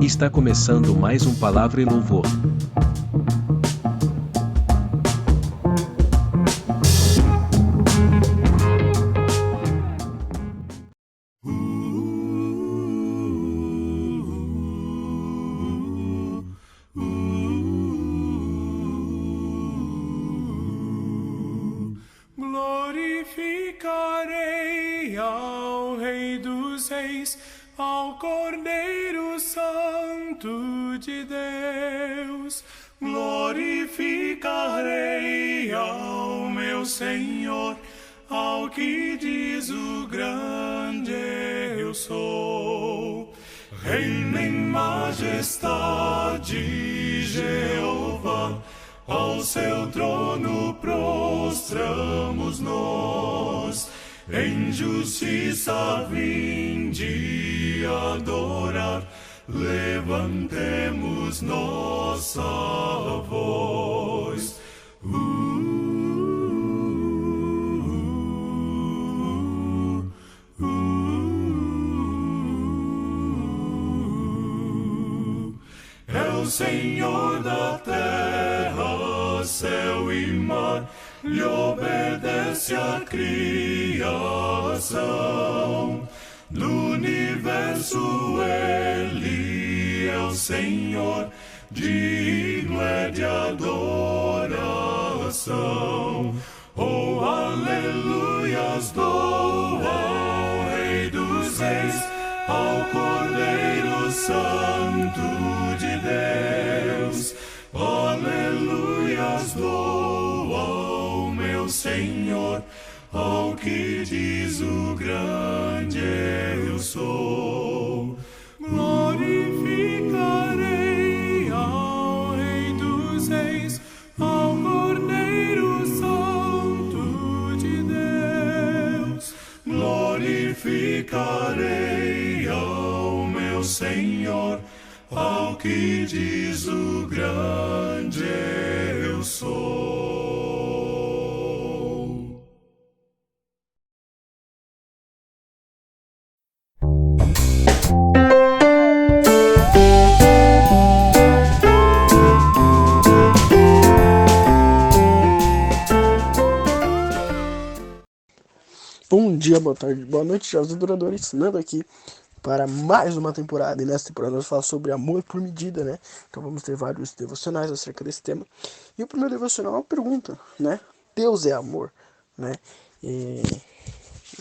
Está começando mais um Palavra e Louvor. Glorificarei ao Rei dos Reis, ao Cordeiro Santo de Deus. Glorificarei ao meu Senhor, ao que diz o grande eu sou. Reina em majestade, Jeová, ao seu trono prostramos nós. Em justiça vinde adorar, levantemos nossa voz. É o Senhor da terra, céu e mar, lhe obedece a criação. Do universo ele é o Senhor, digno é de adoração. Oh, aleluias, dou ao Rei dos Reis, ao Cordeiro Santo de Deus. Aleluias, dou ao meu Senhor, ao que diz o grande eu sou. Glorificarei ao Rei dos Reis, ao Cordeiro Santo de Deus. Glorificarei ao meu Senhor, ao que diz o grande eu sou. Bom dia, boa tarde, boa noite, jovens adoradores, ensinando aqui para mais uma temporada. E nessa temporada nós falamos sobre amor por medida, né? Então vamos ter vários devocionais acerca desse tema. E o primeiro devocional é uma pergunta, né? Deus é amor, né? E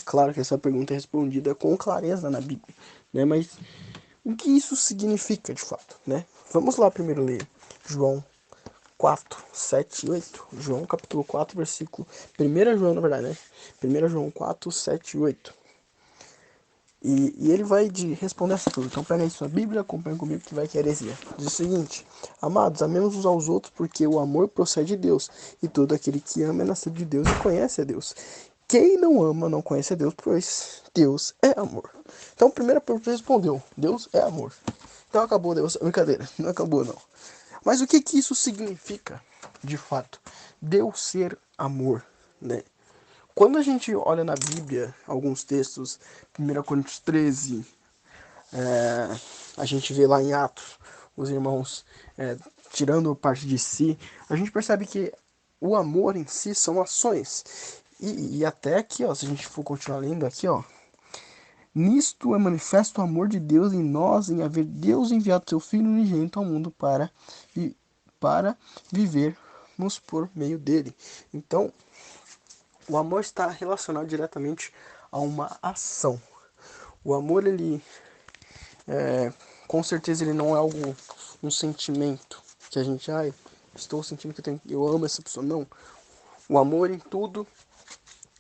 claro que essa pergunta é respondida com clareza na Bíblia, né? Mas o que isso significa de fato, né? Vamos lá primeiro ler João 4, 7 e 8. João capítulo 4, versículo... 1 João, na verdade, né? 1 João 4, 7 e 8. E ele vai responder essa pergunta. Então pega aí sua Bíblia, acompanha comigo que vai que é heresia. Diz o seguinte: amados, amemos uns aos outros, porque o amor procede de Deus. E todo aquele que ama é nascido de Deus e conhece a Deus. Quem não ama não conhece a Deus, pois Deus é amor. Então a primeira pergunta respondeu: Deus é amor. Então acabou Deus. Brincadeira, não acabou não. Mas o que isso significa, de fato? Deus ser amor, né? Quando a gente olha na Bíblia, alguns textos, 1 Coríntios 13, a gente vê lá em Atos, os irmãos tirando parte de si, a gente percebe que o amor em si são ações. E até aqui, ó, se a gente for continuar lendo aqui, ó, nisto é manifesto o amor de Deus em nós, em haver Deus enviado seu Filho unigênito ao mundo para vivermos por meio dele. Então, o amor está relacionado diretamente a uma ação. O amor, ele, com certeza, ele não é algo, um sentimento que a gente, estou sentindo que eu amo essa pessoa. Não. O amor em tudo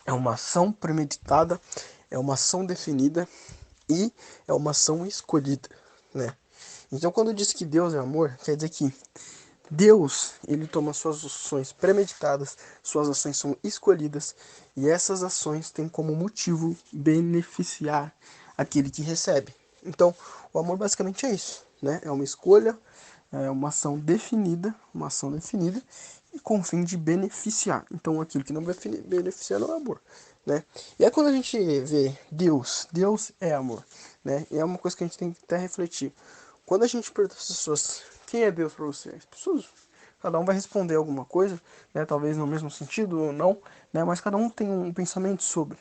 é uma ação premeditada, é uma ação definida e é uma ação escolhida, né? Então, quando eu disse que Deus é amor, quer dizer que Deus, ele toma suas ações premeditadas, suas ações são escolhidas, e essas ações têm como motivo beneficiar aquele que recebe. Então, o amor basicamente é isso, né? É uma escolha, é uma ação definida, e com o fim de beneficiar. Então, aquilo que não beneficia não é amor, né? E aí quando a gente vê Deus é amor, né? E é uma coisa que a gente tem que até refletir. quando a gente pergunta às pessoas, quem é Deus para você? As pessoas, cada um vai responder alguma coisa, né? Talvez no mesmo sentido ou não, né? Mas cada um tem um pensamento sobre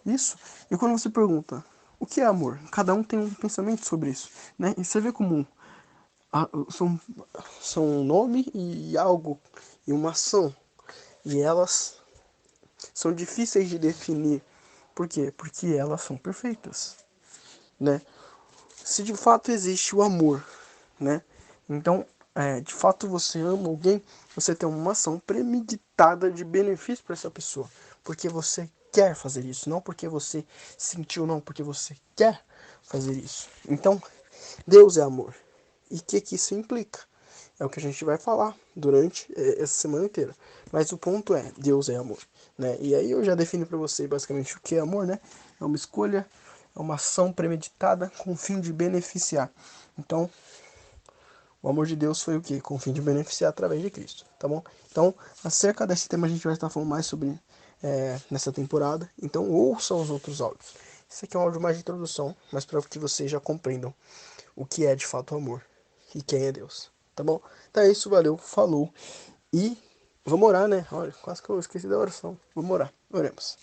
isso. E quando você pergunta, o que é amor? Cada um tem um pensamento sobre isso, né? E você vê como são um nome e algo, e uma ação. E elas são difíceis de definir. Por quê? Porque elas são perfeitas, né? Se de fato existe o amor, né? Então, de fato você ama alguém, você tem uma ação premeditada de benefício para essa pessoa. Porque você quer fazer isso, não porque você sentiu, não, porque você quer fazer isso. Então, Deus é amor. E o que isso implica? É o que a gente vai falar durante essa semana inteira. Mas o ponto é, Deus é amor, né? E aí eu já defini para você basicamente o que é amor, né? É uma escolha, é uma ação premeditada com o fim de beneficiar. Então, o amor de Deus foi o quê? Com o fim de beneficiar através de Cristo, tá bom? Então, acerca desse tema a gente vai estar falando mais sobre nessa temporada. Então, ouçam os outros áudios. Esse aqui é um áudio mais de introdução, mas para que vocês já compreendam o que é de fato o amor e quem é Deus, tá bom? Então é isso, valeu, falou e vamos orar, né? Olha, quase que eu esqueci da oração. Vamos orar, oremos.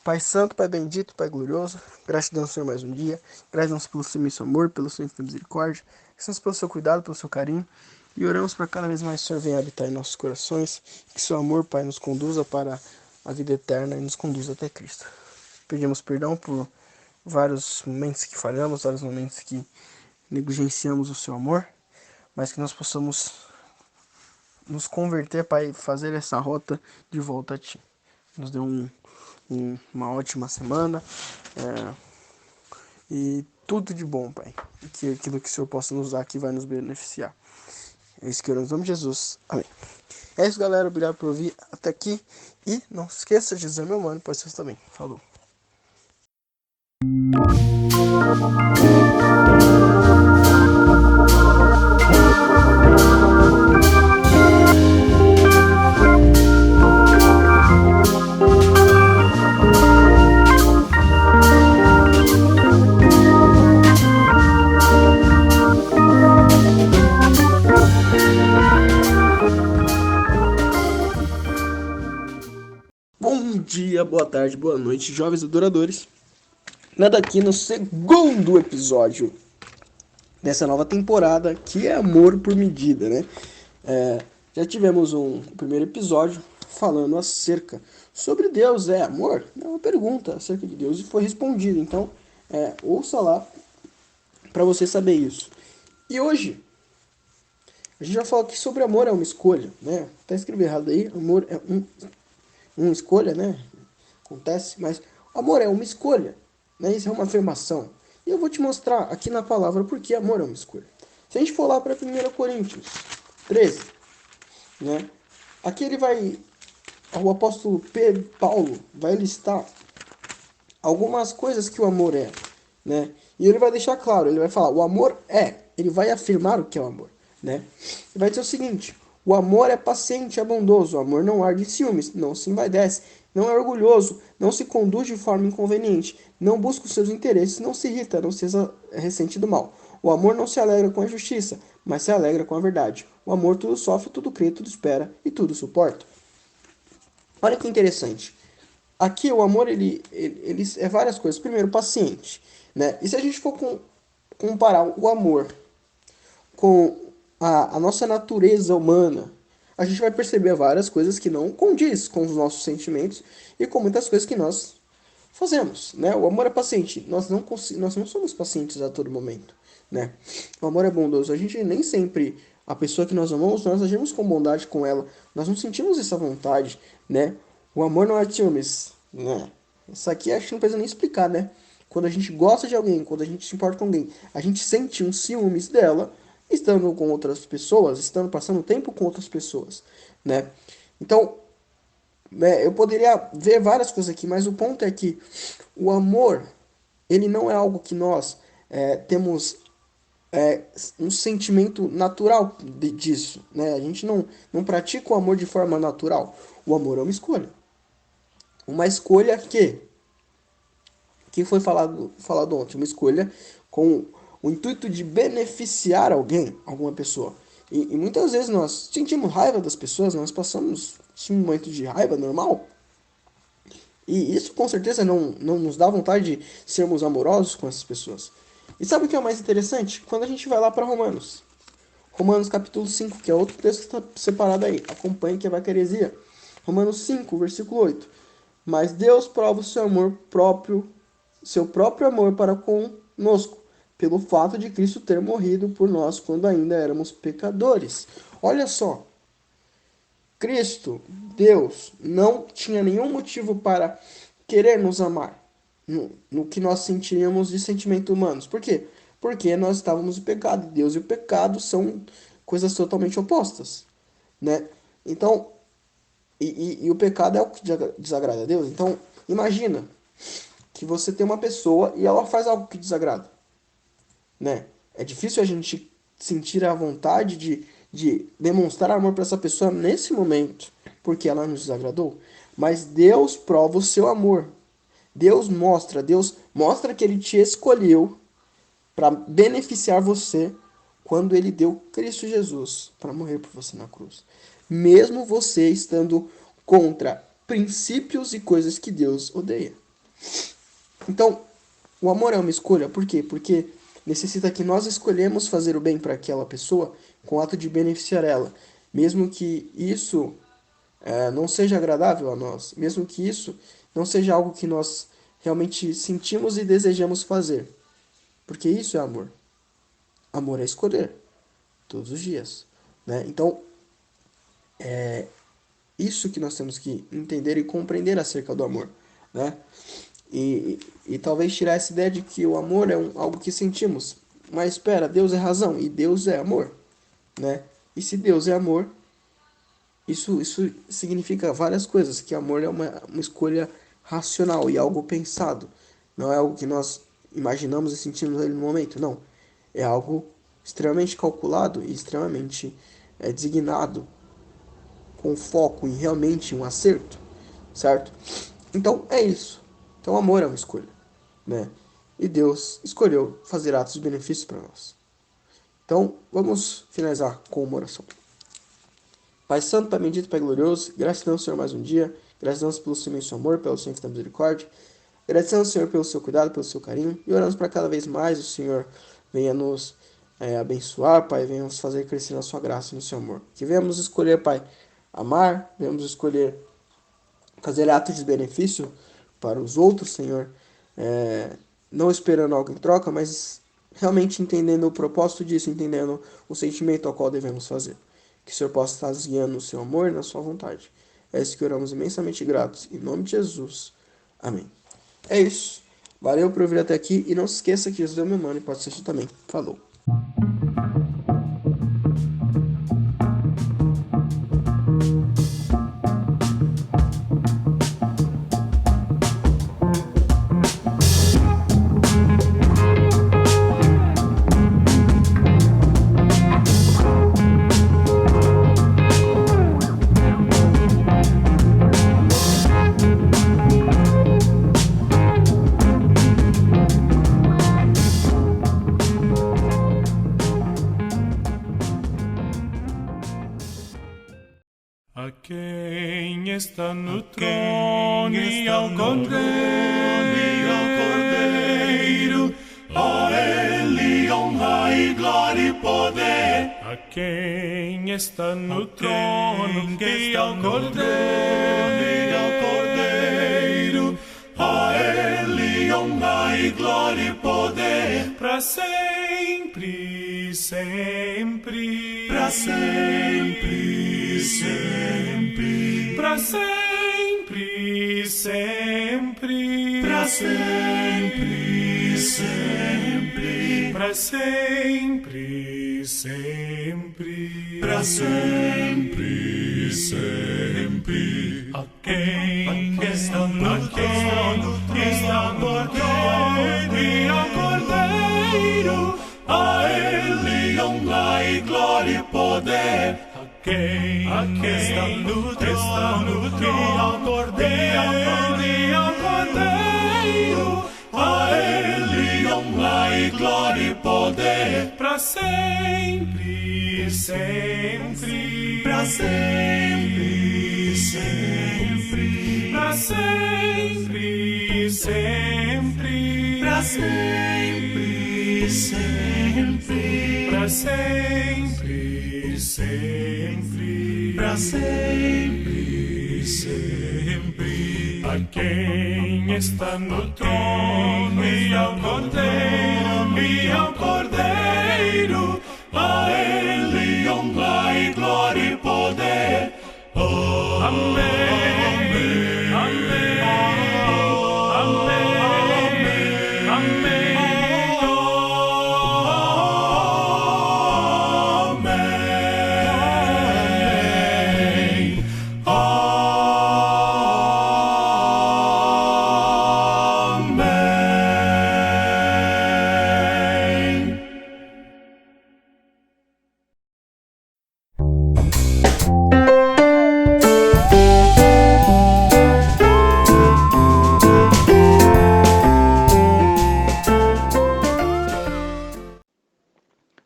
Pai Santo, Pai Bendito, Pai Glorioso, gratidão, Senhor, mais um dia. Gratidão pelo seu imenso amor, pelo seu infinito misericórdia. Gratidão pelo seu cuidado, pelo seu carinho. E oramos para cada vez mais o Senhor venha habitar em nossos corações. Que seu amor, Pai, nos conduza para a vida eterna e nos conduza até Cristo. Pedimos perdão por vários momentos que falhamos, vários momentos que negligenciamos o seu amor. Mas que nós possamos nos converter, Pai, fazer essa rota de volta a Ti. Nos dê uma ótima semana e tudo de bom, Pai. E que aquilo que o Senhor possa nos dar aqui vai nos beneficiar. É isso que eu oramos em nome de Jesus. Amém. É isso, galera. Obrigado por ouvir até aqui. E não se esqueça de dizer meu mano, pode ser também. Falou. Bom dia, boa tarde, boa noite, jovens adoradores. Nada aqui no segundo episódio dessa nova temporada, que é Amor por Medida, né? Já tivemos um primeiro episódio falando acerca sobre Deus é amor? É uma pergunta acerca de Deus e foi respondido. Então, ouça lá para você saber isso. E hoje, a gente vai falar aqui sobre amor é uma escolha, né? Tá escrito errado aí, amor é uma escolha, né? Acontece, mas amor é uma escolha, né? Isso é uma afirmação. E eu vou te mostrar aqui na palavra por que amor é uma escolha. Se a gente for lá para 1 Coríntios 13, né? Aqui o apóstolo Paulo vai listar algumas coisas que o amor é, né? E ele vai deixar claro, ele vai falar, o amor ele vai afirmar o que é o amor, né? Ele vai dizer o seguinte, o amor é paciente, é bondoso, o amor não arde em ciúmes, não se envaidece, não é orgulhoso, não se conduz de forma inconveniente, não busca os seus interesses, não se irrita, não se ressente do mal. O amor não se alegra com a injustiça, mas se alegra com a verdade. O amor tudo sofre, tudo crê, tudo espera e tudo suporta. Olha que interessante. Aqui o amor, ele é várias coisas. Primeiro, paciente, né? E se a gente for comparar o amor com a nossa natureza humana, a gente vai perceber várias coisas que não condiz com os nossos sentimentos e com muitas coisas que nós fazemos, né? O amor é paciente. Nós não somos pacientes a todo momento, né? O amor é bondoso. A gente nem sempre, a pessoa que nós amamos, nós agimos com bondade com ela. Nós não sentimos essa vontade, né? O amor não é ciúmes, né? Isso aqui acho que não precisa nem explicar, né? Quando a gente gosta de alguém, quando a gente se importa com alguém, a gente sente um ciúmes dela, estando com outras pessoas, estando passando tempo com outras pessoas, né? Então, eu poderia ver várias coisas aqui, mas o ponto é que o amor, ele não é algo que nós temos um sentimento natural disso, né? A gente não pratica o amor de forma natural. O amor é uma escolha. Uma escolha que foi falado ontem, uma escolha com o intuito de beneficiar alguém, alguma pessoa. E muitas vezes nós sentimos raiva das pessoas, nós passamos um momento de raiva normal. E isso com certeza não nos dá vontade de sermos amorosos com essas pessoas. E sabe o que é o mais interessante? Quando a gente vai lá para Romanos. Romanos capítulo 5, que é outro texto que está separado aí. Acompanhe que é vai heresia. Romanos 5, versículo 8. Mas Deus prova o seu amor próprio, seu próprio amor para conosco, pelo fato de Cristo ter morrido por nós quando ainda éramos pecadores. Olha só. Cristo, Deus, não tinha nenhum motivo para querer nos amar no que nós sentiríamos de sentimentos humanos. Por quê? Porque nós estávamos em pecado. Deus e o pecado são coisas totalmente opostas, né? Então, e o pecado é o que desagrada a Deus. Então, imagina que você tem uma pessoa e ela faz algo que desagrada, né? É difícil a gente sentir a vontade de demonstrar amor para essa pessoa nesse momento, porque ela nos desagradou. Mas Deus prova o seu amor. Deus mostra que Ele te escolheu para beneficiar você quando Ele deu Cristo Jesus para morrer por você na cruz. Mesmo você estando contra princípios e coisas que Deus odeia. Então, o amor é uma escolha. Por quê? Porque necessita que nós escolhemos fazer o bem para aquela pessoa com o ato de beneficiar ela. Mesmo que isso não seja agradável a nós. Mesmo que isso não seja algo que nós realmente sentimos e desejamos fazer. Porque isso é amor. Amor é escolher. Todos os dias. Né? Então, é isso que nós temos que entender e compreender acerca do amor. Né? E talvez tirar essa ideia de que o amor é algo que sentimos. Mas espera, Deus é razão e Deus é amor. Né? E se Deus é amor, isso significa várias coisas. Que amor é uma escolha racional e algo pensado. Não é algo que nós imaginamos e sentimos ali no momento. Não. É algo extremamente calculado e extremamente designado. Com foco em realmente um acerto. Certo? Então é isso. Então amor é uma escolha. Né? E Deus escolheu fazer atos de benefício para nós. Então vamos finalizar com uma oração. Pai Santo, Pai bendito, Pai glorioso, gratidão, Senhor, mais um dia. Gratidão pelo seu imenso amor, pelo seu infinita misericórdia. Gratidão, Senhor, pelo seu cuidado, pelo seu carinho. E oramos para cada vez mais o Senhor venha nos abençoar, Pai. Venha nos fazer crescer na sua graça e no seu amor. Que venhamos escolher, Pai, amar. Venhamos escolher fazer atos de benefício para os outros, Senhor. Não esperando algo em troca, mas realmente entendendo o propósito disso, entendendo o sentimento ao qual devemos fazer. Que o Senhor possa estar nos guiando no seu amor e na sua vontade. É isso que oramos imensamente gratos. Em nome de Jesus. Amém. É isso. Valeu por ouvir até aqui. E não se esqueça que Jesus é meu mano e pode ser você também. Falou. A quem está no trono e ao Cordeiro, a Ele honra e glória e poder. A quem está no trono e ao Cordeiro, a Ele honra e glória e poder. Para sempre, sempre, para sempre, sempre, para sempre, sempre, para sempre, sempre, para sempre, sempre, para sempre, sempre. A quem está no trono, está no trono e ao Cordeiro, a Ele honra e glória e poder. Quem está no trono e ao Cordeiro, a Ele honra e glória e poder. sempre, sempre, pra sempre, sempre, pra sempre, sempre, pra sempre, sempre, pra sempre, sempre, pra sempre, sempre. A quem está no trono e ao Cordeiro, a Ele honra e glória e poder. Amém, amém, amém, amém, amém, amém.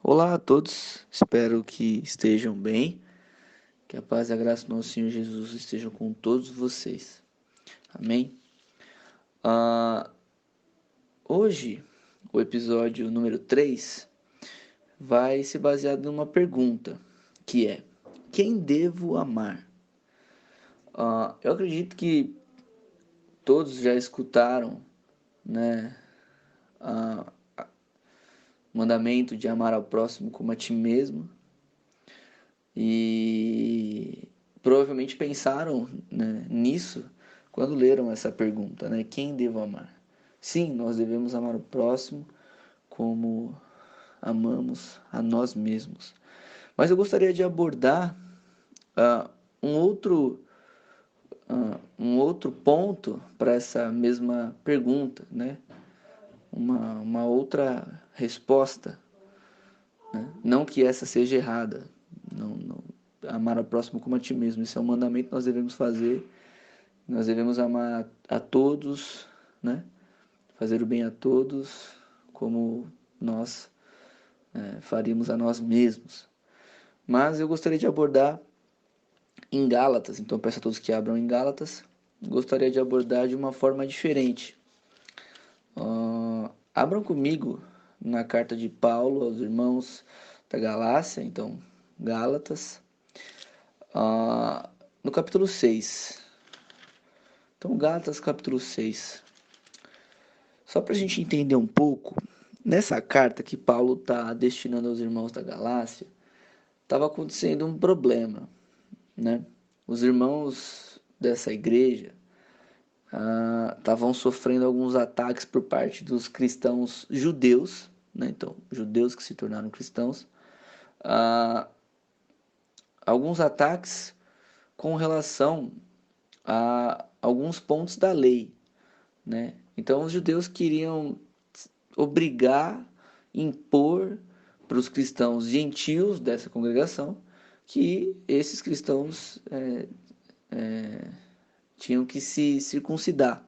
Olá a todos, espero que estejam bem, que a paz e a graça do nosso Senhor Jesus estejam com todos vocês. Amém? Hoje, o episódio número 3 vai se basear numa pergunta, que é: quem devo amar? Eu acredito que todos já escutaram, né, o mandamento de amar ao próximo como a ti mesmo, e provavelmente pensaram, né, nisso quando leram essa pergunta, né? Quem devo amar? Sim, nós devemos amar o próximo como amamos a nós mesmos. Mas eu gostaria de abordar um outro ponto para essa mesma pergunta, né? Uma outra resposta, né? Não que essa seja errada, não, amar ao próximo como a ti mesmo, isso é um mandamento que nós devemos fazer, nós devemos amar a todos, né? Fazer o bem a todos como nós faríamos a nós mesmos. Mas eu gostaria de abordar em Gálatas, então peço a todos que abram em Gálatas, gostaria de abordar de uma forma diferente. Abram comigo na carta de Paulo aos irmãos da Galácia, então Gálatas, no capítulo 6. Então, Gálatas capítulo 6. Só para a gente entender um pouco, nessa carta que Paulo está destinando aos irmãos da Galácia, estava acontecendo um problema, né? Os irmãos dessa igreja estavam sofrendo alguns ataques por parte dos cristãos judeus, né? Então, judeus que se tornaram cristãos, alguns ataques com relação a alguns pontos da lei, né? Então, os judeus queriam obrigar, impor para os cristãos gentios dessa congregação que esses cristãos tinham que se circuncidar,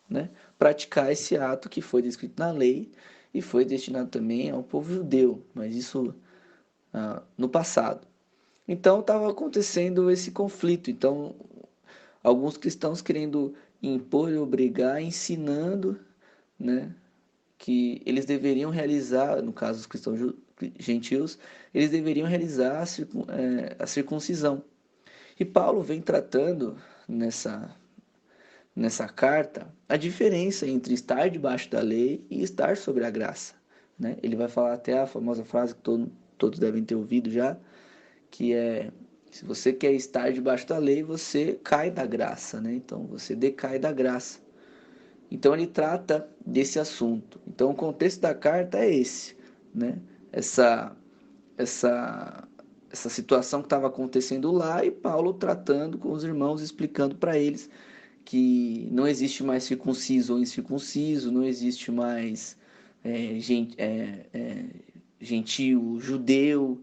né? Praticar esse ato que foi descrito na lei e foi destinado também ao povo judeu, mas isso no passado. Então estava acontecendo esse conflito. Então, alguns cristãos querendo impor e obrigar, ensinando, né, que eles deveriam realizar, no caso dos cristãos gentios, eles deveriam realizar a circuncisão. E Paulo vem tratando nessa carta a diferença entre estar debaixo da lei e estar sobre a graça, né? Ele vai falar até a famosa frase que todos devem ter ouvido já, que é: se você quer estar debaixo da lei, você cai da graça, né? Então você decai da graça. Então ele trata desse assunto. Então o contexto da carta é esse, né? Essa situação que estava acontecendo lá, e Paulo tratando com os irmãos, explicando para eles que não existe mais circunciso ou incircunciso, não existe mais gentio, judeu,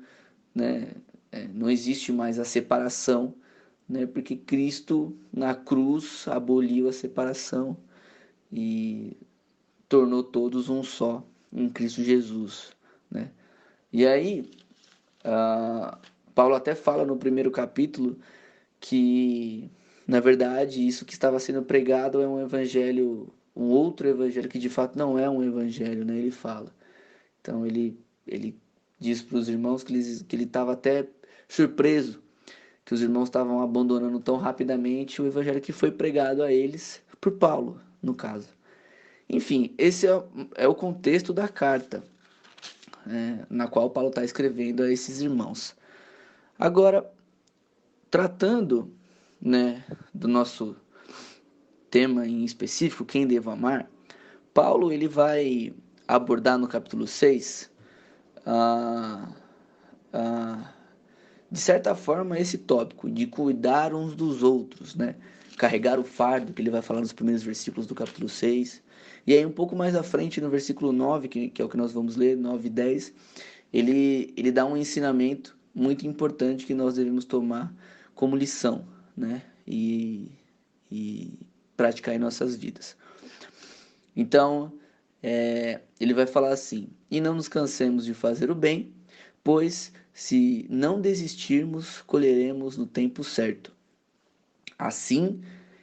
né? Não existe mais a separação, né? Porque Cristo na cruz aboliu a separação e tornou todos um só em Cristo Jesus, né? E aí, Paulo até fala no primeiro capítulo que, na verdade, isso que estava sendo pregado é um evangelho, um outro evangelho, que de fato não é um evangelho, né? Ele fala. Então, ele diz para os irmãos que ele estava até surpreso que os irmãos estavam abandonando tão rapidamente o evangelho que foi pregado a eles por Paulo, no caso. Enfim, esse é o contexto da carta, na qual Paulo está escrevendo a esses irmãos. Agora, tratando, né, do nosso tema em específico, quem devo amar, Paulo ele vai abordar no capítulo 6, de certa forma, esse tópico de cuidar uns dos outros, né? Carregar o fardo, que ele vai falar nos primeiros versículos do capítulo 6. E aí, um pouco mais à frente, no versículo 9, que é o que nós vamos ler, 9 e 10, ele dá um ensinamento muito importante que nós devemos tomar como lição, né? E praticar em nossas vidas. Então, ele vai falar assim: e não nos cansemos de fazer o bem, pois se não desistirmos, colheremos no tempo certo. Assim,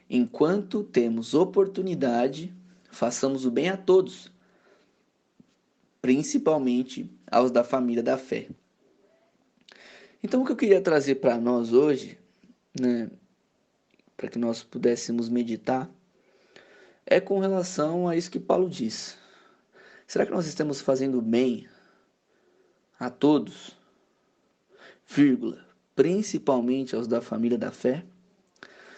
enquanto temos oportunidade, façamos o bem a todos, principalmente aos da família da fé. Então, o que eu queria trazer para nós hoje, né, para que nós pudéssemos meditar, é com relação a isso que Paulo diz. Será que nós estamos fazendo bem a todos, vírgula, principalmente aos da família da fé?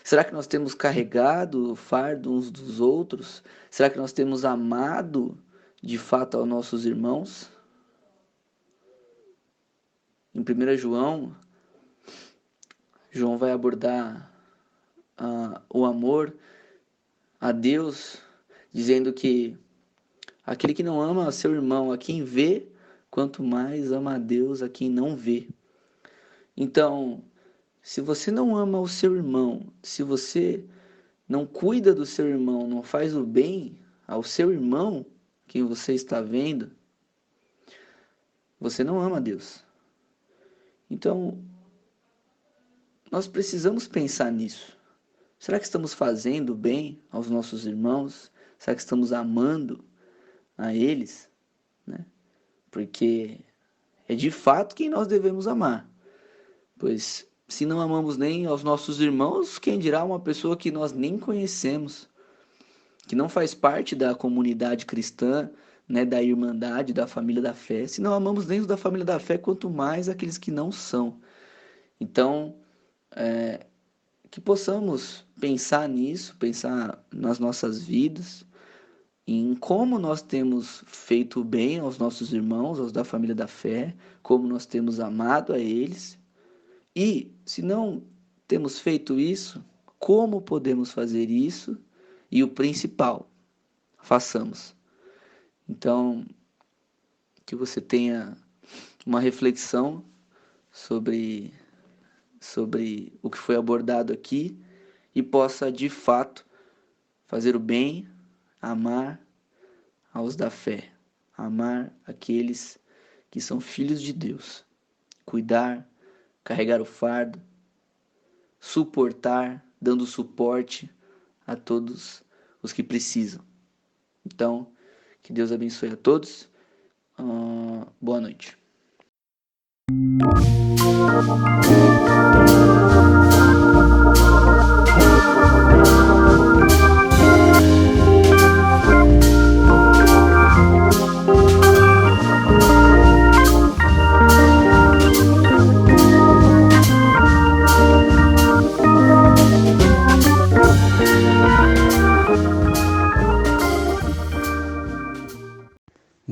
Será que nós temos carregado o fardo uns dos outros? Será que nós temos amado de fato aos nossos irmãos? Em 1 João vai abordar o amor a Deus, dizendo que aquele que não ama seu irmão, a quem vê, quanto mais ama a Deus a quem não vê. Então, se você não ama o seu irmão, se você não cuida do seu irmão, não faz o bem ao seu irmão, quem você está vendo, você não ama a Deus. Então, nós precisamos pensar nisso. Será que estamos fazendo bem aos nossos irmãos? Será que estamos amando a eles? Né? Porque é de fato quem nós devemos amar. Pois se não amamos nem aos nossos irmãos, quem dirá uma pessoa que nós nem conhecemos, que não faz parte da comunidade cristã, né, da irmandade, da família da fé. Se não amamos nem os da família da fé, quanto mais aqueles que não são. Então, que possamos pensar nisso, pensar nas nossas vidas, em como nós temos feito bem aos nossos irmãos, aos da família da fé, como nós temos amado a eles. E, se não temos feito isso, como podemos fazer isso? E o principal, façamos. Então, que você tenha uma reflexão sobre o que foi abordado aqui e possa, de fato, fazer o bem, amar aos da fé, amar aqueles que são filhos de Deus, cuidar, carregar o fardo, suportar, dando suporte a todos os que precisam. Então, que Deus abençoe a todos. Boa noite.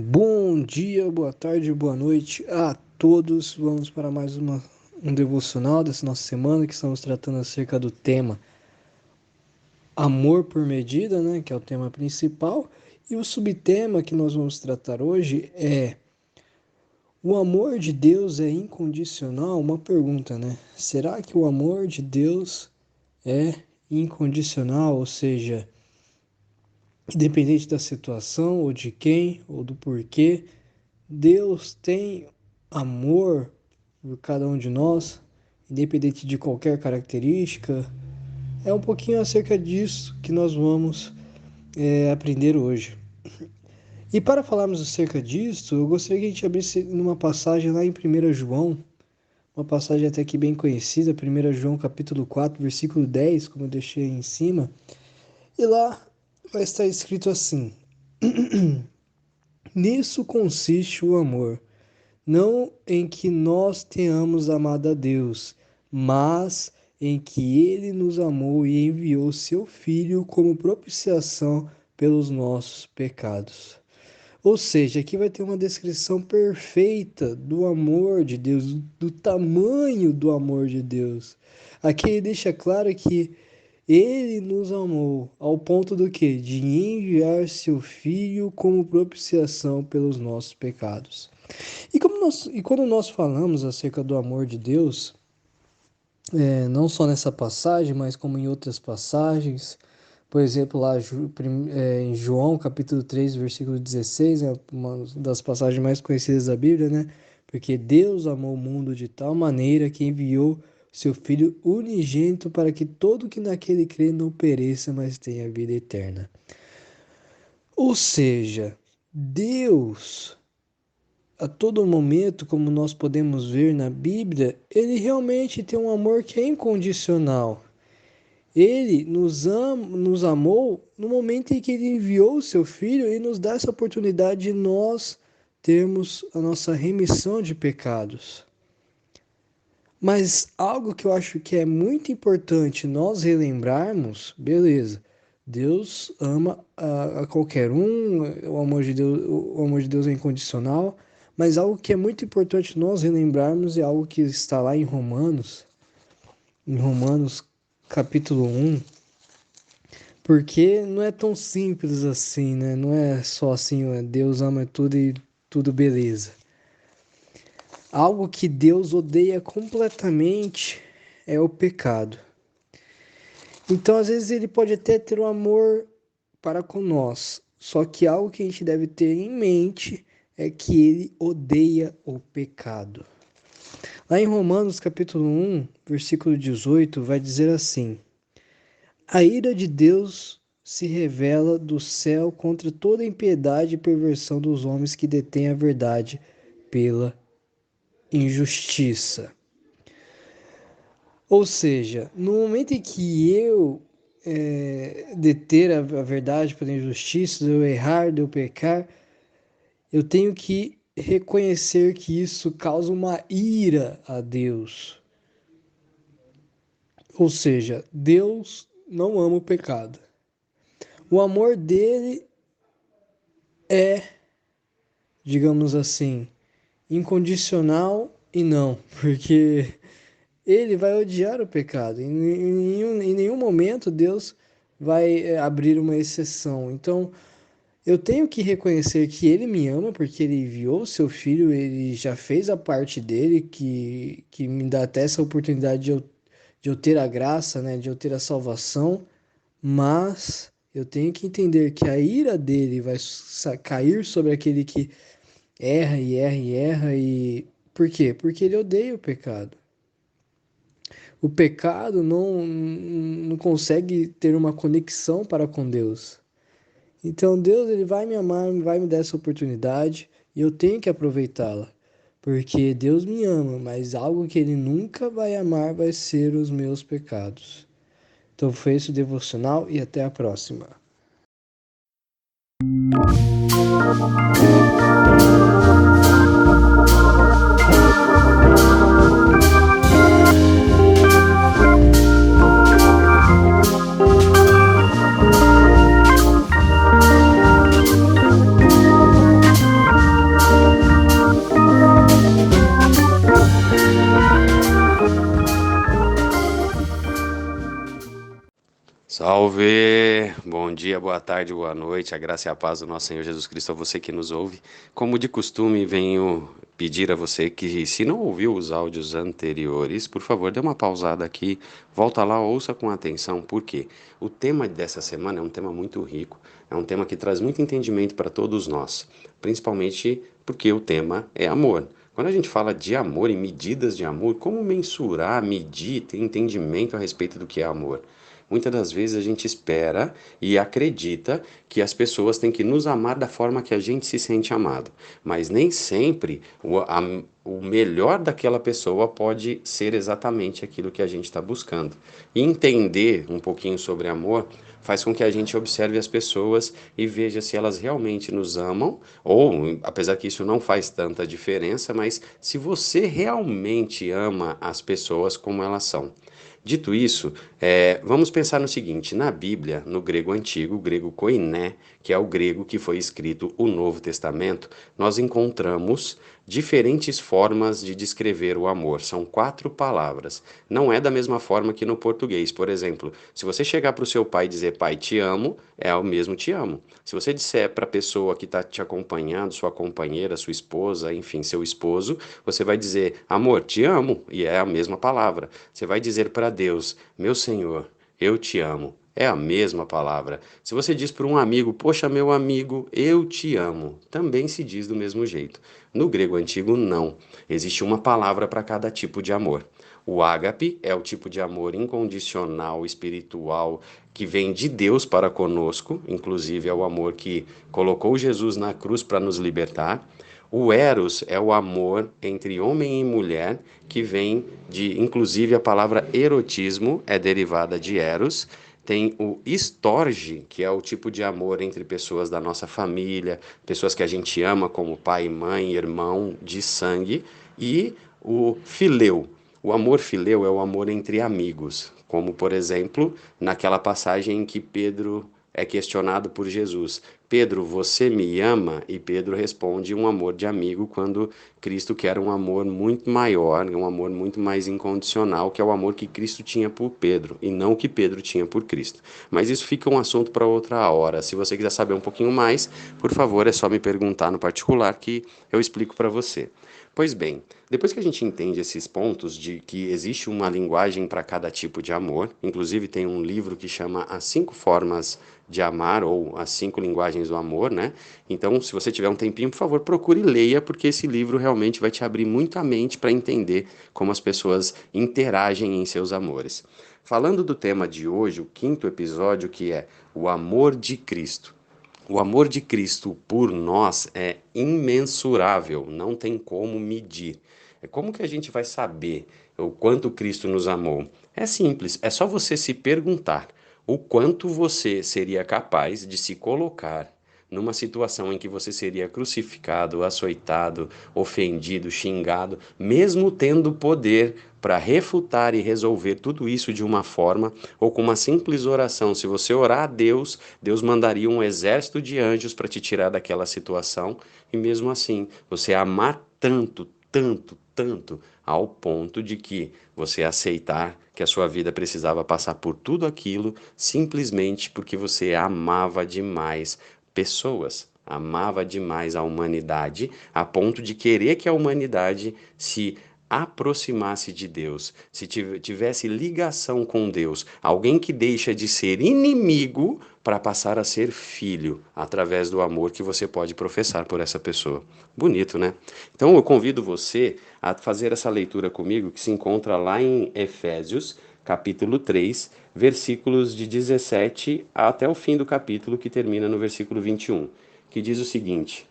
Bom dia, boa tarde, boa noite a todos. Vamos para mais um devocional dessa nossa semana, que estamos tratando acerca do tema Amor por Medida, né, que é o tema principal. E o subtema que nós vamos tratar hoje é: o amor de Deus é incondicional? Uma pergunta, né? Será que o amor de Deus é incondicional? Ou seja, independente da situação, ou de quem, ou do porquê, Deus tem amor por cada um de nós, independente de qualquer característica. É um pouquinho acerca disso que nós vamos aprender hoje. E para falarmos acerca disso, eu gostaria que a gente abrisse numa passagem lá em 1 João, uma passagem até que bem conhecida, 1 João capítulo 4, versículo 10, como eu deixei aí em cima, e lá vai estar escrito assim: Nisso consiste o amor, não em que nós tenhamos amado a Deus, mas em que Ele nos amou e enviou seu Filho como propiciação pelos nossos pecados. Ou seja, aqui vai ter uma descrição perfeita do amor de Deus, do tamanho do amor de Deus. Aqui ele deixa claro que ele nos amou ao ponto do quê? De enviar seu Filho como propiciação pelos nossos pecados. E quando nós falamos acerca do amor de Deus, não só nessa passagem, mas como em outras passagens, por exemplo, lá em João, capítulo 3, versículo 16, é uma das passagens mais conhecidas da Bíblia, né? Porque Deus amou o mundo de tal maneira que enviou seu Filho unigênito para que todo que naquele crê não pereça, mas tenha vida eterna. Ou seja, Deus, a todo momento, como nós podemos ver na Bíblia, ele realmente tem um amor que é incondicional. Ele nos amou no momento em que ele enviou o seu Filho e nos dá essa oportunidade de nós termos a nossa remissão de pecados. Mas algo que eu acho que é muito importante nós relembrarmos, beleza, Deus ama a qualquer um, o amor de Deus é incondicional, mas algo que é muito importante nós relembrarmos é algo que está lá em Romanos capítulo 1, porque não é tão simples assim, né? Não é só assim, Deus ama tudo e tudo beleza. Algo que Deus odeia completamente é o pecado. Então, às vezes, ele pode até ter um amor para com nós, só que algo que a gente deve ter em mente é que ele odeia o pecado. Lá em Romanos capítulo 1, versículo 18, vai dizer assim: A ira de Deus se revela do céu contra toda impiedade e perversão dos homens que detêm a verdade pela injustiça. Ou seja, no momento em que eu deter a verdade pela injustiça, de eu errar, de eu pecar, eu tenho que reconhecer que isso causa uma ira a Deus. Ou seja, Deus não ama o pecado. O amor dele é, digamos assim, incondicional e não, porque ele vai odiar o pecado. Em nenhum momento Deus vai abrir uma exceção. Então, eu tenho que reconhecer que ele me ama, porque ele enviou o seu filho, ele já fez a parte dele, que me dá até essa oportunidade de eu ter a graça, né, de eu ter a salvação, mas eu tenho que entender que a ira dele vai cair sobre aquele que erra e erra e erra. E por quê? Porque ele odeia o pecado. O pecado não consegue ter uma conexão para com Deus. Então Deus ele vai me amar, vai me dar essa oportunidade e eu tenho que aproveitá-la. Porque Deus me ama, mas algo que ele nunca vai amar vai ser os meus pecados. Então foi esse o devocional e até a próxima. Salve! Bom dia, boa tarde, boa noite. A graça e a paz do nosso Senhor Jesus Cristo a você que nos ouve. Como de costume, venho pedir a você que, se não ouviu os áudios anteriores, por favor, dê uma pausada aqui, volta lá, ouça com atenção, porque o tema dessa semana é um tema muito rico, é um tema que traz muito entendimento para todos nós, principalmente porque o tema é amor. Quando a gente fala de amor e medidas de amor, como mensurar, medir, ter entendimento a respeito do que é amor? Muitas das vezes a gente espera e acredita que as pessoas têm que nos amar da forma que a gente se sente amado, mas nem sempre o melhor daquela pessoa pode ser exatamente aquilo que a gente está buscando. E entender um pouquinho sobre amor faz com que a gente observe as pessoas e veja se elas realmente nos amam, ou, apesar que isso não faz tanta diferença, mas se você realmente ama as pessoas como elas são. Dito isso, vamos pensar no seguinte: na Bíblia, no grego antigo, o grego koiné, que é o grego que foi escrito o Novo Testamento, nós encontramos diferentes formas de descrever o amor. São 4 palavras. Não é da mesma forma que no português. Por exemplo, se você chegar para o seu pai e dizer pai, te amo, é o mesmo te amo. Se você disser para a pessoa que está te acompanhando, sua companheira, sua esposa, enfim, seu esposo, você vai dizer amor, te amo, e é a mesma palavra. Você vai dizer para Deus, meu Senhor, eu te amo. É a mesma palavra. Se você diz para um amigo, poxa, meu amigo, eu te amo, também se diz do mesmo jeito. No grego antigo, não. Existe uma palavra para cada tipo de amor. O ágape é o tipo de amor incondicional, espiritual, que vem de Deus para conosco, inclusive é o amor que colocou Jesus na cruz para nos libertar. O eros é o amor entre homem e mulher, que vem de, inclusive a palavra erotismo é derivada de eros. Tem o storge, que é o tipo de amor entre pessoas da nossa família, pessoas que a gente ama como pai, mãe, irmão de sangue, e o fileu. O amor fileu é o amor entre amigos, como por exemplo, naquela passagem em que Pedro é questionado por Jesus. Pedro, você me ama? E Pedro responde um amor de amigo, quando Cristo quer um amor muito maior, um amor muito mais incondicional, que é o amor que Cristo tinha por Pedro, e não o que Pedro tinha por Cristo. Mas isso fica um assunto para outra hora. Se você quiser saber um pouquinho mais, por favor, é só me perguntar no particular que eu explico para você. Pois bem, depois que a gente entende esses pontos de que existe uma linguagem para cada tipo de amor, inclusive tem um livro que chama As 5 Formas de Amar, ou As 5 Linguagens do Amor, né? Então, se você tiver um tempinho, por favor, procure e leia, porque esse livro realmente vai te abrir muito a mente para entender como as pessoas interagem em seus amores. Falando do tema de hoje, o 5º episódio, que é o amor de Cristo. O amor de Cristo por nós é imensurável, não tem como medir. Como que a gente vai saber o quanto Cristo nos amou? É simples, é só você se perguntar o quanto você seria capaz de se colocar numa situação em que você seria crucificado, açoitado, ofendido, xingado, mesmo tendo poder para refutar e resolver tudo isso de uma forma ou com uma simples oração. Se você orar a Deus, Deus mandaria um exército de anjos para te tirar daquela situação, e mesmo assim, você amar tanto, tanto, tanto, ao ponto de que você aceitar que a sua vida precisava passar por tudo aquilo simplesmente porque você amava demais pessoas, amava demais a humanidade, a ponto de querer que a humanidade se aproximasse de Deus, se tivesse ligação com Deus, alguém que deixa de ser inimigo para passar a ser filho, através do amor que você pode professar por essa pessoa. Bonito, né? Então eu convido você a fazer essa leitura comigo, que se encontra lá em Efésios, capítulo 3, versículos de 17 até o fim do capítulo, que termina no versículo 21, que diz o seguinte: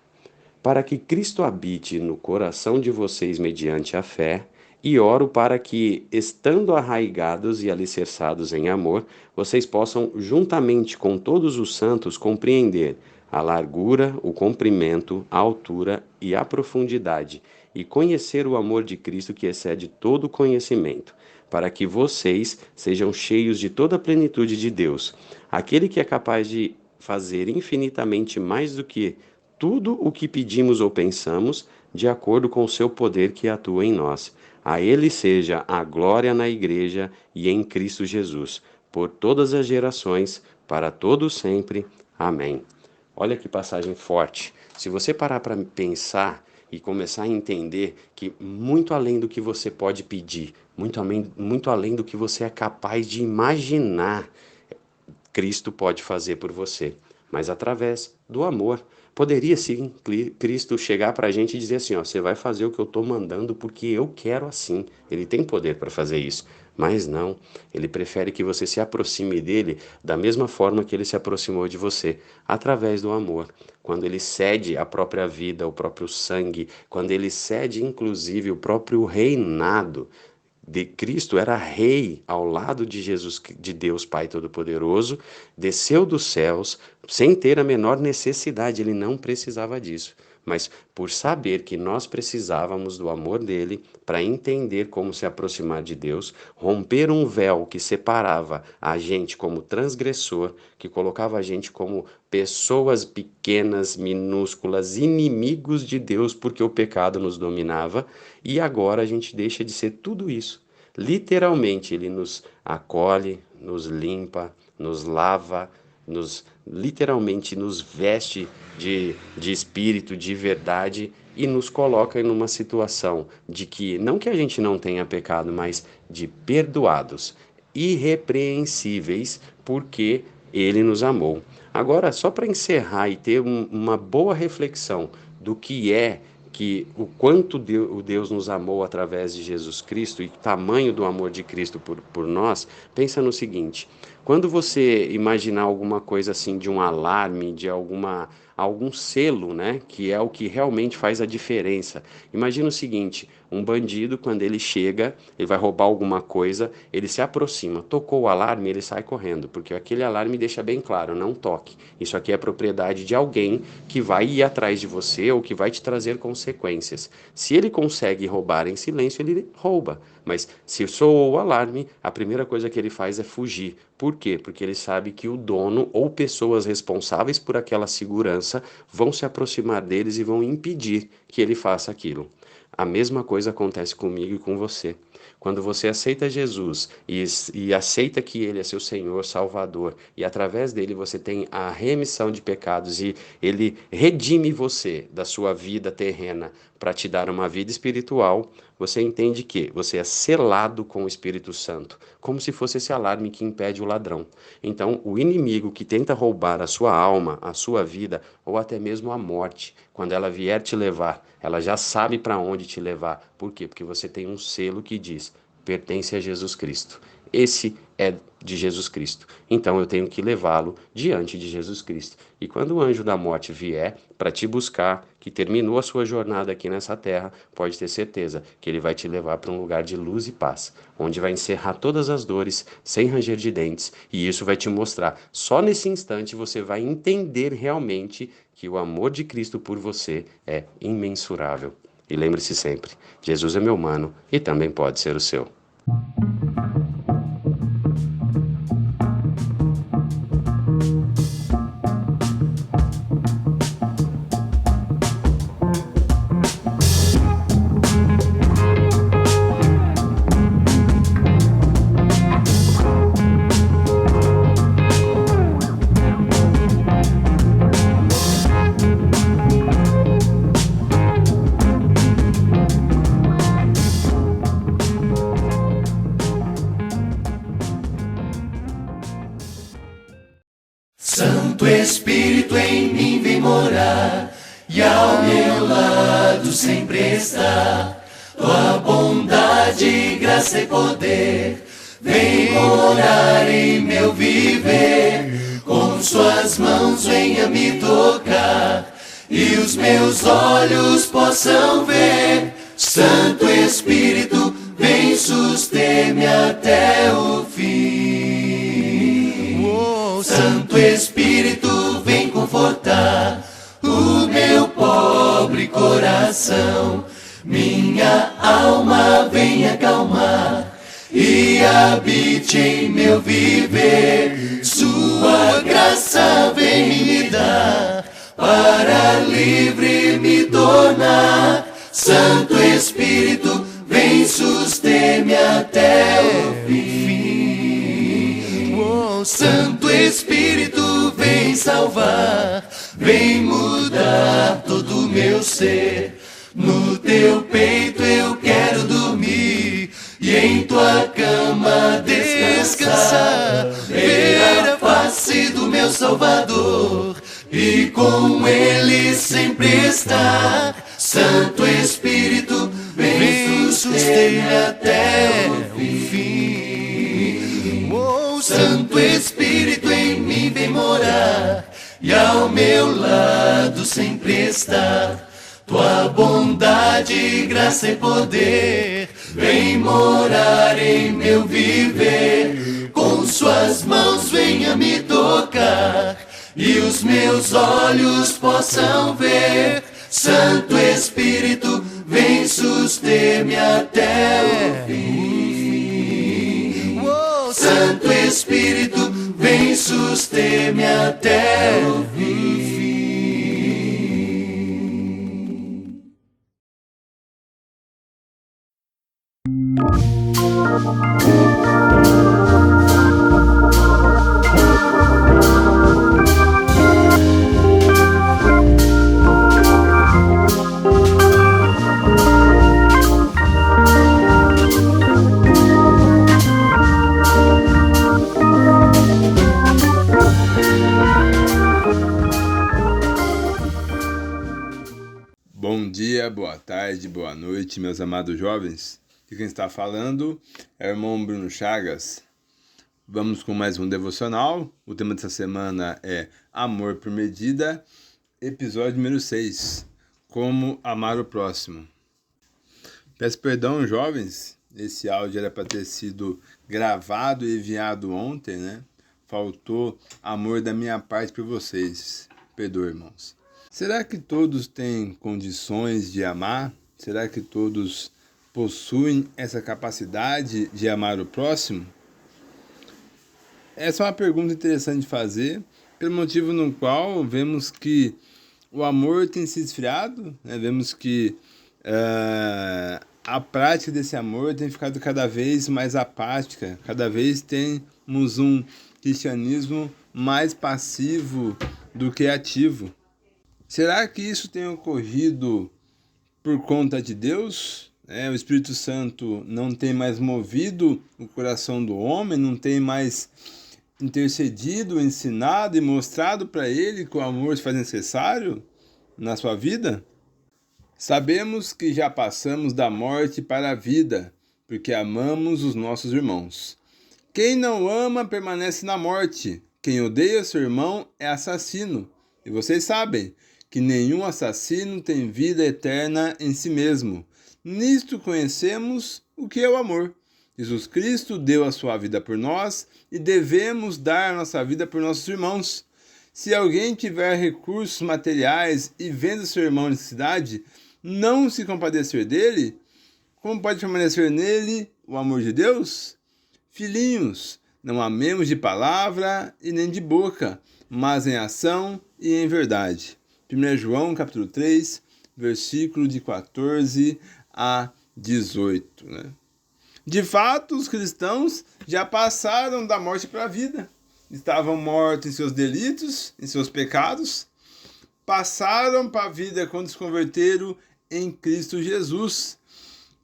para que Cristo habite no coração de vocês mediante a fé, e oro para que, estando arraigados e alicerçados em amor, vocês possam, juntamente com todos os santos, compreender a largura, o comprimento, a altura e a profundidade, e conhecer o amor de Cristo que excede todo conhecimento, para que vocês sejam cheios de toda a plenitude de Deus, aquele que é capaz de fazer infinitamente mais do que tudo o que pedimos ou pensamos, de acordo com o seu poder que atua em nós. A Ele seja a glória na Igreja e em Cristo Jesus, por todas as gerações, para todos sempre. Amém. Olha que passagem forte. Se você parar para pensar e começar a entender que muito além do que você pode pedir, muito além do que você é capaz de imaginar, Cristo pode fazer por você, mas através do amor. Poderia sim Cristo chegar para a gente e dizer assim, ó, você vai fazer o que eu estou mandando porque eu quero assim. Ele tem poder para fazer isso. Mas não, ele prefere que você se aproxime dele da mesma forma que ele se aproximou de você, através do amor. Quando ele cede a própria vida, o próprio sangue, quando ele cede inclusive o próprio reinado. De Cristo era rei ao lado de Jesus, de Deus Pai Todo-Poderoso, desceu dos céus sem ter a menor necessidade, ele não precisava disso. Mas por saber que nós precisávamos do amor dele para entender como se aproximar de Deus, romper um véu que separava a gente como transgressor, que colocava a gente como pessoas pequenas, minúsculas, inimigos de Deus porque o pecado nos dominava, e agora a gente deixa de ser tudo isso. Literalmente, ele nos acolhe, nos limpa, nos lava, literalmente nos veste de espírito, de verdade, e nos coloca em uma situação de que, não que a gente não tenha pecado, mas de perdoados, irrepreensíveis, porque ele nos amou. Agora, só para encerrar e ter uma boa reflexão do que é que o quanto Deus nos amou através de Jesus Cristo e o tamanho do amor de Cristo por nós, pensa no seguinte: quando você imaginar alguma coisa assim de um alarme, de algum selo, né, que é o que realmente faz a diferença. Imagina o seguinte: um bandido, quando ele chega, ele vai roubar alguma coisa, ele se aproxima, tocou o alarme, ele sai correndo, porque aquele alarme deixa bem claro, não toque. Isso aqui é propriedade de alguém que vai ir atrás de você ou que vai te trazer consequências. Se ele consegue roubar em silêncio, ele rouba. Mas se soou o alarme, a primeira coisa que ele faz é fugir. Por quê? Porque ele sabe que o dono ou pessoas responsáveis por aquela segurança vão se aproximar deles e vão impedir que ele faça aquilo. A mesma coisa acontece comigo e com você. Quando você aceita Jesus e aceita que Ele é seu Senhor, Salvador, e através dele você tem a remissão de pecados e Ele redime você da sua vida terrena para te dar uma vida espiritual, você entende que você é selado com o Espírito Santo, como se fosse esse alarme que impede o ladrão. Então, o inimigo que tenta roubar a sua alma, a sua vida, ou até mesmo a morte, quando ela vier te levar, ela já sabe para onde te levar. Por quê? Porque você tem um selo que diz: pertence a Jesus Cristo. Esse é de Jesus Cristo. Então eu tenho que levá-lo diante de Jesus Cristo. E quando o anjo da morte vier para te buscar, que terminou a sua jornada aqui nessa terra, pode ter certeza que ele vai te levar para um lugar de luz e paz, onde vai encerrar todas as dores, sem ranger de dentes, e isso vai te mostrar. Só nesse instante você vai entender realmente que o amor de Cristo por você é imensurável. E lembre-se sempre, Jesus é meu mano e também pode ser o seu. Santo Espírito em mim vem morar, e ao meu lado sempre está. Tua bondade, graça e poder vem morar em meu viver. Com suas mãos venha me tocar, e os meus olhos possam ver. Santo Espírito, vem suster-me até o fim. Santo Espírito, vem confortar o meu pobre coração. Minha alma vem acalmar e habite em meu viver. Sua graça vem me dar para livre me tornar. Santo Espírito, vem suster-me até o fim. Santo Espírito, vem salvar, vem mudar todo o meu ser. No teu peito eu quero dormir e em tua cama descansar. Ver a face do meu Salvador, e com ele sempre estar. Santo Espírito, vem suster-me até o fim. Santo Espírito, em mim vem morar, e ao meu lado sempre estar. Tua bondade, graça e poder, vem morar em meu viver. Com suas mãos venha me tocar, e os meus olhos possam ver. Santo Espírito, vem suster-me até o fim. Santo Espírito, vem suster-me até o fim. Bom dia, boa tarde, boa noite, meus amados jovens. E quem está falando é o irmão Bruno Chagas. Vamos com mais um devocional. O tema dessa semana é Amor por Medida, episódio número 6. Como amar o próximo. Peço perdão, jovens. Esse áudio era para ter sido gravado e enviado ontem, né? Faltou amor da minha parte por vocês. Perdoe, irmãos. Será que todos têm condições de amar? Será que todos possuem essa capacidade de amar o próximo? Essa é uma pergunta interessante de fazer, pelo motivo no qual vemos que o amor tem se esfriado, né? Vemos que a prática desse amor tem ficado cada vez mais apática, cada vez temos um cristianismo mais passivo do que ativo. Será que isso tem ocorrido por conta de Deus? O Espírito Santo não tem mais movido o coração do homem, não tem mais intercedido, ensinado e mostrado para ele que o amor se faz necessário na sua vida? Sabemos que já passamos da morte para a vida, porque amamos os nossos irmãos. Quem não ama permanece na morte. Quem odeia seu irmão é assassino. E vocês sabem que nenhum assassino tem vida eterna em si mesmo. Nisto conhecemos o que é o amor. Jesus Cristo deu a sua vida por nós e devemos dar a nossa vida por nossos irmãos. Se alguém tiver recursos materiais e vendo seu irmão em necessidade, não se compadecer dele, como pode permanecer nele o amor de Deus? Filhinhos, não amemos de palavra e nem de boca, mas em ação e em verdade. 1 João capítulo 3, versículo de 14 a 18. Né? De fato, os cristãos já passaram da morte para a vida. Estavam mortos em seus delitos, em seus pecados. Passaram para a vida quando se converteram em Cristo Jesus.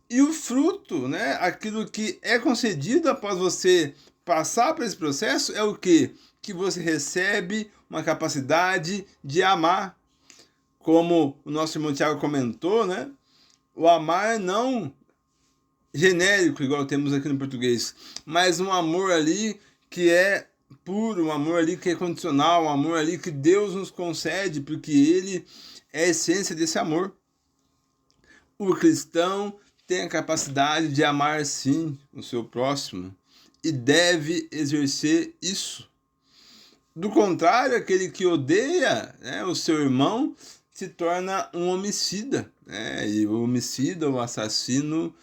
E o fruto, né, aquilo que é concedido após você passar por esse processo, é o quê? Que você recebe uma capacidade de amar. Como o nosso irmão Tiago comentou, né? O amar não genérico, igual temos aqui no português, mas um amor ali que é puro, um amor ali que é condicional, um amor ali que Deus nos concede, porque Ele é a essência desse amor. O cristão tem a capacidade de amar, sim, o seu próximo e deve exercer isso. Do contrário, aquele que odeia, né, o seu irmão se torna um homicida, né? E o homicida, o assassino,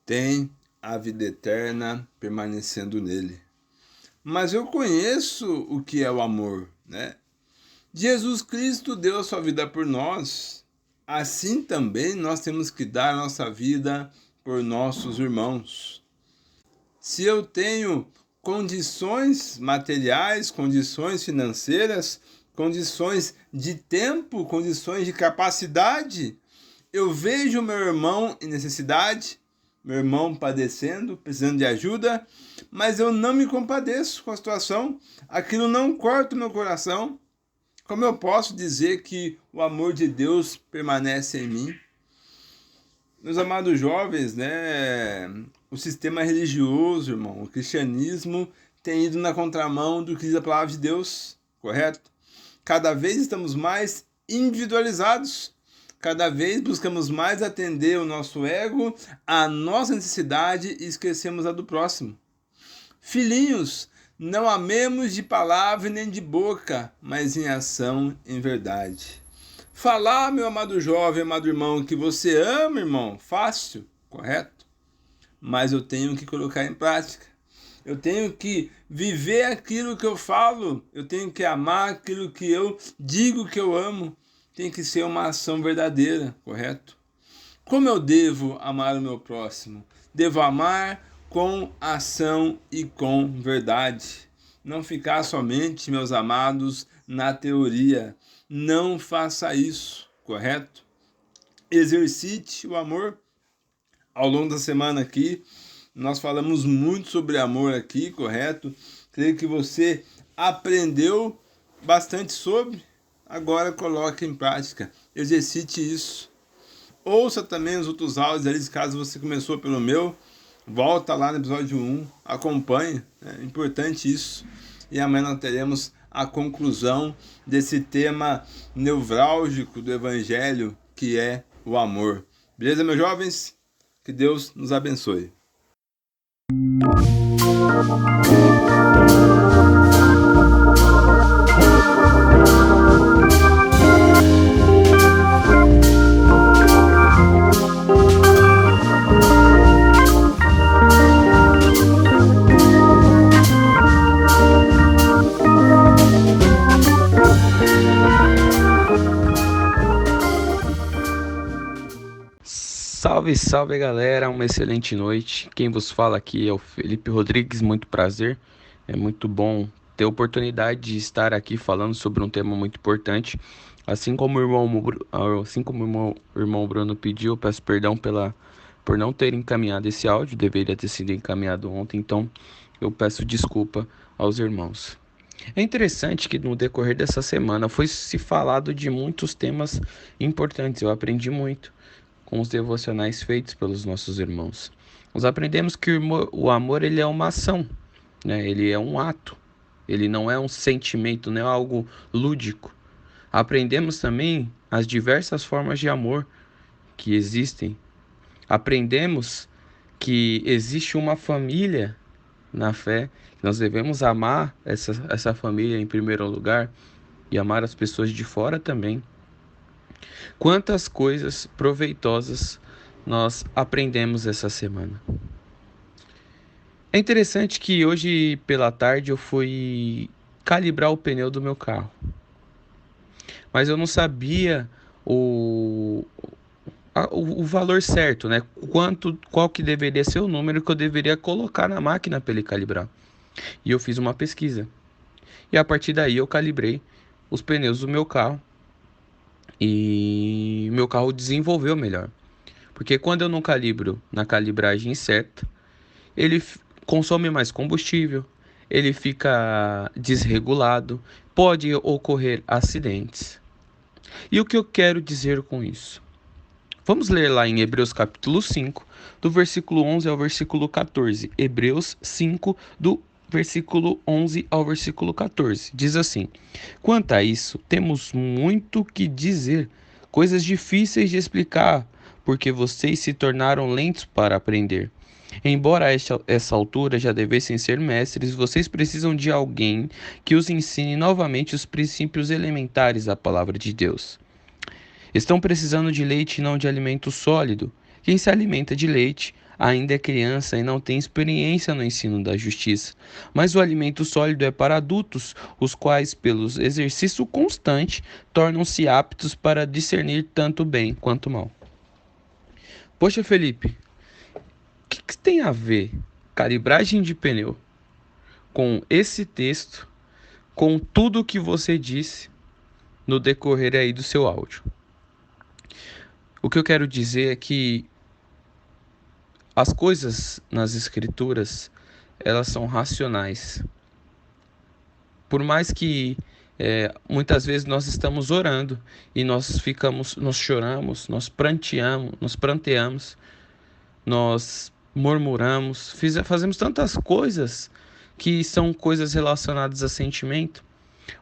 tem a vida eterna permanecendo nele. Mas eu conheço o que é o amor, né? Jesus Cristo deu a sua vida por nós. Assim também nós temos que dar a nossa vida por nossos irmãos. Se eu tenho condições materiais, condições financeiras, condições de tempo, condições de capacidade, eu vejo meu irmão em necessidade, meu irmão padecendo, precisando de ajuda, mas eu não me compadeço com a situação, aquilo não corta o meu coração, Como eu posso dizer que o amor de Deus permanece em mim? Meus amados jovens, né? O sistema religioso, irmão, o cristianismo tem ido na contramão do que diz a palavra de Deus, correto? Cada vez estamos mais individualizados. Cada vez buscamos mais atender o nosso ego, a nossa necessidade e esquecemos a do próximo. Filhinhos, não amemos de palavra nem de boca, mas em ação, em verdade. Falar, meu amado jovem, amado irmão, que você ama, irmão, fácil, correto? Mas eu tenho que colocar em prática. Eu tenho que viver aquilo que eu falo. Eu tenho que amar aquilo que eu digo que eu amo. Tem que ser uma ação verdadeira, correto? Como eu devo amar o meu próximo? Devo amar com ação e com verdade. Não ficar somente, meus amados, na teoria. Não faça isso, correto? Exercite o amor. Ao longo da semana aqui, nós falamos muito sobre amor aqui, correto? Creio que você aprendeu bastante sobre. Agora coloque em prática. Exercite isso. Ouça também os outros áudios ali, caso você começou pelo meu. Volta lá no episódio 1, acompanhe. É importante isso. E amanhã nós teremos a conclusão desse tema nevrálgico do Evangelho, que é o amor. Beleza, meus jovens? Que Deus nos abençoe. Salve, salve galera, uma excelente noite. Quem vos fala aqui é o Felipe Rodrigues, muito prazer. É muito bom ter a oportunidade de estar aqui falando sobre um tema muito importante. Assim como o irmão Bruno pediu, eu peço perdão por não ter encaminhado esse áudio, deveria ter sido encaminhado ontem, então eu peço desculpa aos irmãos. É interessante que no decorrer dessa semana foi se falado de muitos temas importantes, eu aprendi muito com os devocionais feitos pelos nossos irmãos. Nós aprendemos que o amor ele é uma ação, né? Ele é um ato, ele não é um sentimento, não é algo lúdico. Aprendemos também as diversas formas de amor que existem. Aprendemos que existe uma família na fé, que nós devemos amar essa família em primeiro lugar e amar as pessoas de fora também. Quantas coisas proveitosas nós aprendemos essa semana. É interessante que hoje pela tarde eu fui calibrar o pneu do meu carro. Mas eu não sabia o valor certo, né? Qual que deveria ser o número que eu deveria colocar na máquina para ele calibrar. E eu fiz uma pesquisa. E a partir daí eu calibrei os pneus do meu carro. E meu carro desenvolveu melhor. Porque quando eu não calibro na calibragem certa, ele consome mais combustível, ele fica desregulado, pode ocorrer acidentes. E o que eu quero dizer com isso? Vamos ler lá em Hebreus capítulo 5, do versículo 11 ao versículo 14. Hebreus 5, do versículo 11 ao versículo 14. Diz assim: quanto a isso, temos muito que dizer, coisas difíceis de explicar, porque vocês se tornaram lentos para aprender. Embora a essa altura já devessem ser mestres, vocês precisam de alguém que os ensine novamente os princípios elementares da palavra de Deus. Estão precisando de leite e não de alimento sólido. Quem se alimenta de leite ainda é criança e não tem experiência no ensino da justiça. Mas o alimento sólido é para adultos, os quais, pelo exercício constante, tornam-se aptos para discernir tanto bem quanto mal. Poxa, Felipe, o que tem a ver calibragem de pneu com esse texto, com tudo que você disse no decorrer aí do seu áudio? O que eu quero dizer é que as coisas nas escrituras, elas são racionais. Por mais que Muitas vezes nós estamos orando e nós choramos, nós pranteamos, nós murmuramos, fazemos tantas coisas que são coisas relacionadas a sentimento,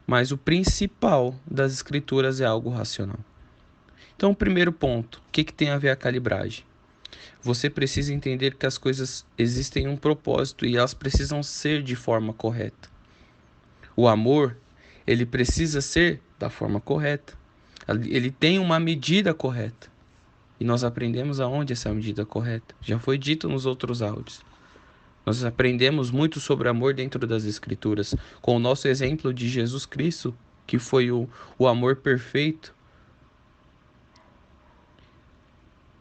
mas o principal das escrituras é algo racional. Então, o primeiro ponto, o que tem a ver a calibragem? Você precisa entender que as coisas existem um propósito e elas precisam ser de forma correta. O amor, ele precisa ser da forma correta. Ele tem uma medida correta. E nós aprendemos aonde essa medida correta. Já foi dito nos outros áudios. Nós aprendemos muito sobre amor dentro das Escrituras, com o nosso exemplo de Jesus Cristo, que foi o amor perfeito.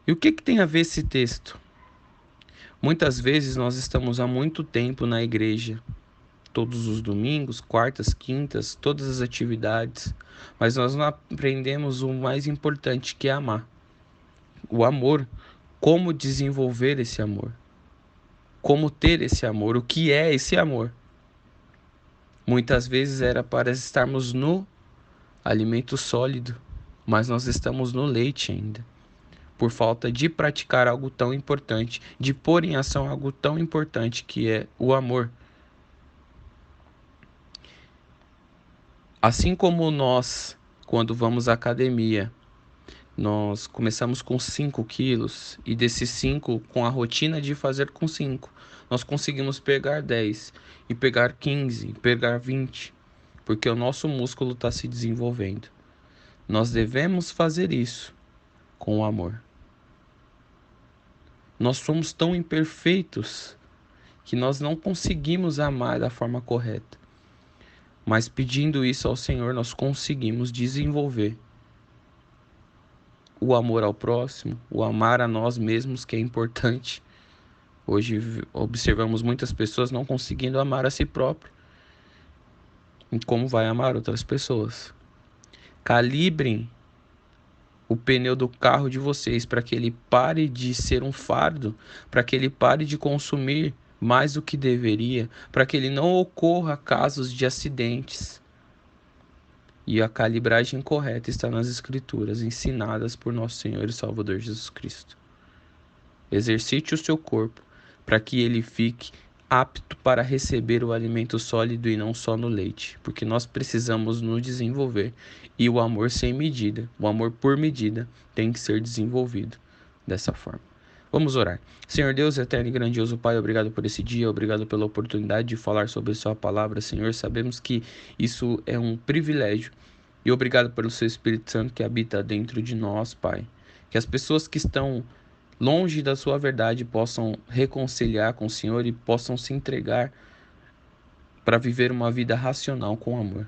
E o que tem a ver esse texto? Muitas vezes nós estamos há muito tempo na igreja, todos os domingos, quartas, quintas, todas as atividades, mas nós não aprendemos o mais importante, que é amar. O amor, como desenvolver esse amor, como ter esse amor, o que é esse amor. Muitas vezes era para estarmos no alimento sólido, mas nós estamos no leite ainda, por falta de praticar algo tão importante, de pôr em ação algo tão importante, que é o amor. Assim como nós, quando vamos à academia, nós começamos com 5 quilos e desses 5, com a rotina de fazer com 5, nós conseguimos pegar 10 e pegar 15, e pegar 20, porque o nosso músculo está se desenvolvendo. Nós devemos fazer isso com o amor. Nós somos tão imperfeitos que nós não conseguimos amar da forma correta. Mas pedindo isso ao Senhor, nós conseguimos desenvolver o amor ao próximo, o amar a nós mesmos, que é importante. Hoje observamos muitas pessoas não conseguindo amar a si próprio. E como vai amar outras pessoas? Calibrem o pneu do carro de vocês para que ele pare de ser um fardo, para que ele pare de consumir mais do que deveria, para que ele não ocorra casos de acidentes. E a calibragem correta está nas Escrituras, ensinadas por nosso Senhor e Salvador Jesus Cristo. Exercite o seu corpo para que ele fique apto para receber o alimento sólido e não só no leite, porque nós precisamos nos desenvolver, e o amor sem medida, o amor por medida, tem que ser desenvolvido dessa forma. Vamos orar. Senhor Deus, eterno e grandioso Pai, obrigado por esse dia, obrigado pela oportunidade de falar sobre a sua palavra, Senhor. Sabemos que isso é um privilégio, e obrigado pelo seu Espírito Santo que habita dentro de nós, Pai. Que as pessoas que estão longe da sua verdade possam reconciliar com o Senhor e possam se entregar para viver uma vida racional com amor.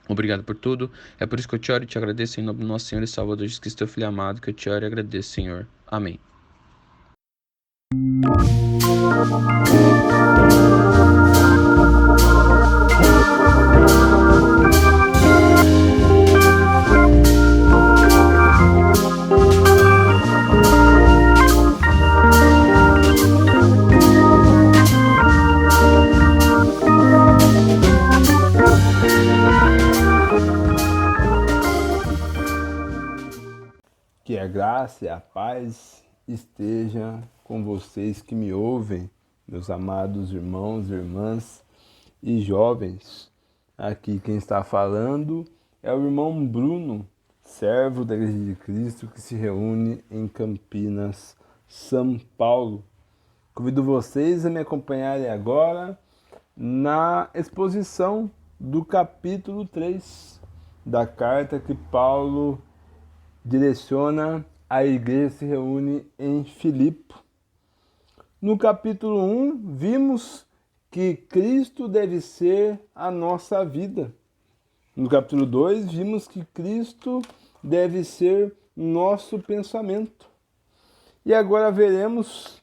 Obrigado por tudo. É por isso que eu te oro e te agradeço em nome do nosso Senhor e Salvador Jesus Cristo, teu Filho amado, que eu te oro e agradeço, Senhor. Amém. Que a graça e a paz esteja com vocês que me ouvem, meus amados irmãos, irmãs e jovens. Aqui quem está falando é o irmão Bruno, servo da Igreja de Cristo, que se reúne em Campinas, São Paulo. Convido vocês a me acompanharem agora na exposição do capítulo 3 da carta que Paulo direciona à igreja que se reúne em Filipe. No capítulo 1, vimos que Cristo deve ser a nossa vida. No capítulo 2, vimos que Cristo deve ser nosso pensamento. E agora veremos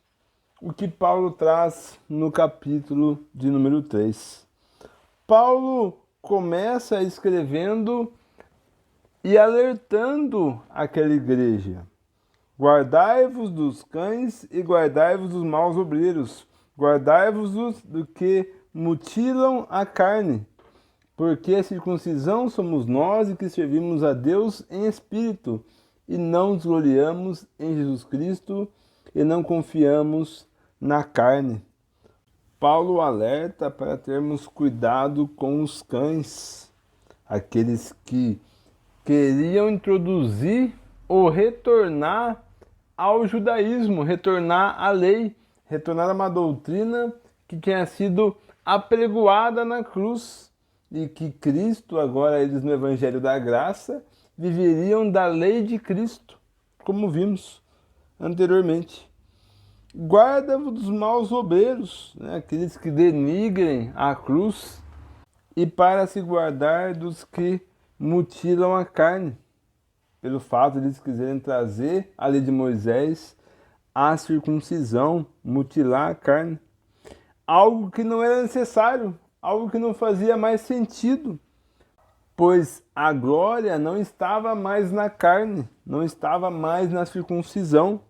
o que Paulo traz no capítulo de número 3. Paulo começa escrevendo e alertando aquela igreja: guardai-vos dos cães e guardai-vos dos maus obreiros, guardai-vos do que mutilam a carne, porque a circuncisão somos nós e que servimos a Deus em espírito, e não nos gloriamos em Jesus Cristo e não confiamos na carne. Paulo alerta para termos cuidado com os cães, aqueles que queriam introduzir ou retornar ao judaísmo, retornar à lei, retornar a uma doutrina que tinha sido apregoada na cruz e que Cristo, agora eles no Evangelho da Graça, viveriam da lei de Cristo, como vimos anteriormente. Guarda-vos dos maus obreiros, né? Aqueles que denigrem a cruz, e para se guardar dos que mutilam a carne, pelo fato de eles quiserem trazer a lei de Moisés à circuncisão, mutilar a carne. Algo que não era necessário, algo que não fazia mais sentido, pois a glória não estava mais na carne, não estava mais na circuncisão.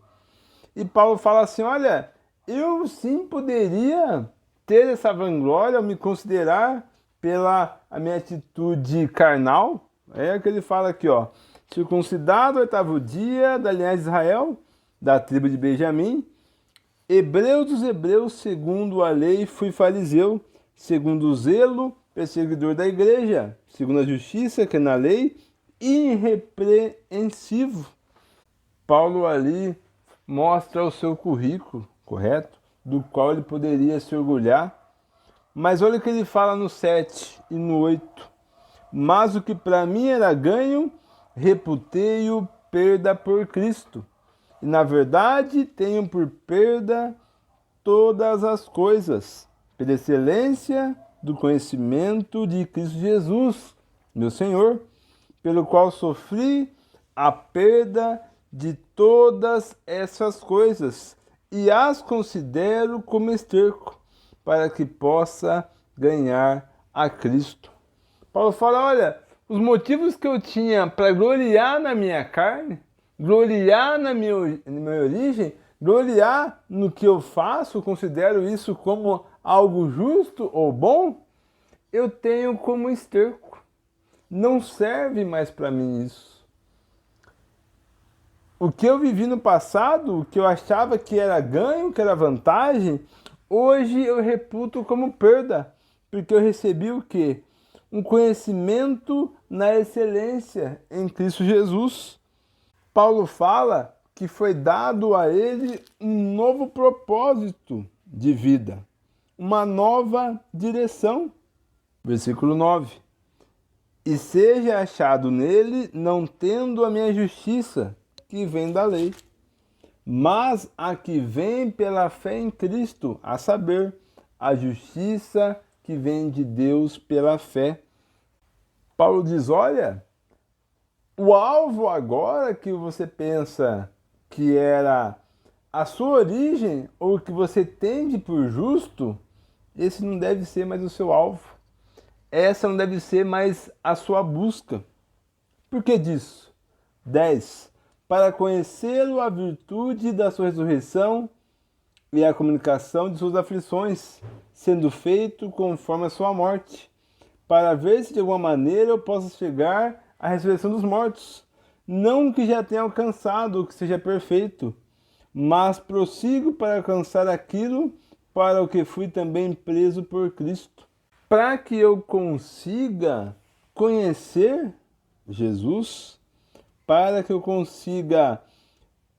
E Paulo fala assim, olha, eu sim poderia ter essa vanglória, me considerar pela a minha atitude carnal. É o que ele fala aqui, ó. Circuncidado, 8º dia, da linhagem de Israel, da tribo de Benjamim, hebreu dos hebreus, segundo a lei, fui fariseu, segundo o zelo, perseguidor da igreja, segundo a justiça, que é na lei, irrepreensivo. Paulo ali mostra o seu currículo, correto? Do qual ele poderia se orgulhar. Mas olha o que ele fala no 7 e no 8. Mas o que para mim era ganho, reputei-o perda por Cristo. E na verdade tenho por perda todas as coisas, pela excelência do conhecimento de Cristo Jesus, meu Senhor, pelo qual sofri a perda de todas essas coisas e as considero como esterco, para que possa ganhar a Cristo. Paulo fala, olha, os motivos que eu tinha para gloriar na minha carne, gloriar na minha origem, gloriar no que eu faço, considero isso como algo justo ou bom, eu tenho como esterco. Não serve mais para mim isso. O que eu vivi no passado, o que eu achava que era ganho, que era vantagem, hoje eu reputo como perda, porque eu recebi o quê? Um conhecimento na excelência em Cristo Jesus. Paulo fala que foi dado a ele um novo propósito de vida, uma nova direção. Versículo 9. E seja achado nele, não tendo a minha justiça, que vem da lei, mas a que vem pela fé em Cristo, a saber, a justiça que vem de Deus pela fé. Paulo diz, olha, o alvo agora que você pensa que era a sua origem, ou que você tende por justo, esse não deve ser mais o seu alvo. Essa não deve ser mais a sua busca. Por que disso? 10. Para conhecê-lo a virtude da sua ressurreição e a comunicação de suas aflições, sendo feito conforme a sua morte, para ver se de alguma maneira eu possa chegar à ressurreição dos mortos. Não que já tenha alcançado o que seja perfeito, mas prossigo para alcançar aquilo para o que fui também preso por Cristo. Para que eu consiga conhecer Jesus, para que eu consiga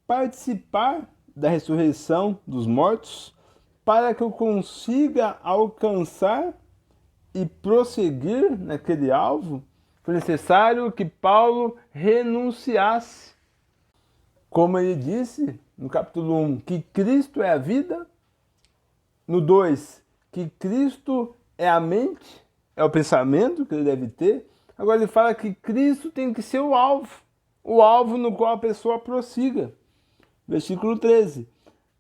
participar da ressurreição dos mortos, para que eu consiga alcançar e prosseguir naquele alvo, foi necessário que Paulo renunciasse. Como ele disse no capítulo 1, que Cristo é a vida. No 2, que Cristo é a mente, é o pensamento que ele deve ter. Agora ele fala que Cristo tem que ser o alvo no qual a pessoa prossiga. Versículo 13.